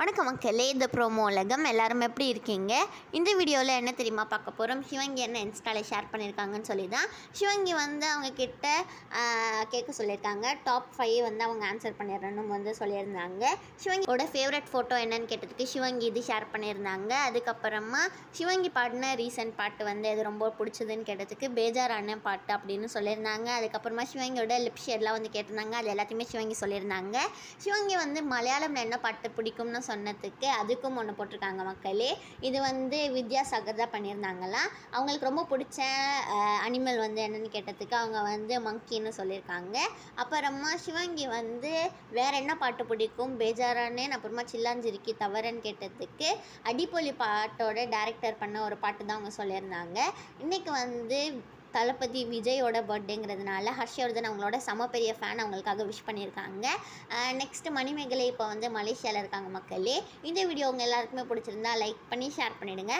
வணக்கம் மக்களே, இந்த ப்ரோமோ உலகம் எல்லாரும் எப்படி இருக்கீங்க? இந்த வீடியோவில் என்ன தெரியுமா பார்க்க போகிறோம்? சிவங்கி என்ன இன்ஸ்டாவில் ஷேர் பண்ணியிருக்காங்கன்னு சொல்லி தான். சிவங்கி அவங்க கிட்ட கேட்க சொல்லியிருக்காங்க. டாப் 5 அவங்க ஆன்சர் பண்ணிடுறேன்னு சொல்லியிருந்தாங்க. சிவங்கியோட ஃபேவரட் ஃபோட்டோ என்னன்னு கேட்டதுக்கு சிவங்கி இது ஷேர் பண்ணியிருந்தாங்க. அதுக்கப்புறமா சிவங்கி பாடின ரீசன்ட் பாட்டு எது ரொம்ப பிடிச்சதுன்னு கேட்டதுக்கு பேஜாரான பாட்டு அப்படின்னு சொல்லியிருந்தாங்க. அதுக்கப்புறமா சிவங்கியோட லிப் ஷேர்லாம் கேட்டிருந்தாங்க. அது எல்லாத்தையுமே சிவங்கி சொல்லியிருந்தாங்க. சிவங்கி மலையாளம்ல என்ன பாட்டு பிடிக்கும்னு சொன்னதுக்கு அதுக்கும் ஒன்று போட்டிருக்காங்க மக்களே. இது வித்யாசாகர் தான் பண்ணியிருந்தாங்களாம். அவங்களுக்கு ரொம்ப பிடிச்ச அனிமல் என்னென்னு கேட்டதுக்கு அவங்க மங்கின்னு சொல்லியிருக்காங்க. அப்புறமா சிவங்கி வேறு என்ன பாட்டு பிடிக்கும், பேஜாரானேன், அப்புறமா சில்லாஞ்சிருக்கி தவறுன்னு கேட்டதுக்கு அடிப்பொலி பாட்டோட டைரக்டர் பண்ண ஒரு பாட்டு தான் அவங்க சொல்லியிருந்தாங்க. இன்றைக்கி தளபதி விஜயோட பர்த்டேங்கிறதுனால ஹர்ஷவர்தன் அவங்களோட செம பெரிய ஃபேன் அவங்களுக்காக விஷ் பண்ணியிருக்காங்க. நெக்ஸ்ட்டு மணிமேகலை இப்போ மலேசியாவில் இருக்காங்க மக்களே. இந்த வீடியோ உங்கள் எல்லாருக்குமே பிடிச்சிருந்தா லைக் பண்ணி ஷேர் பண்ணிவிடுங்க.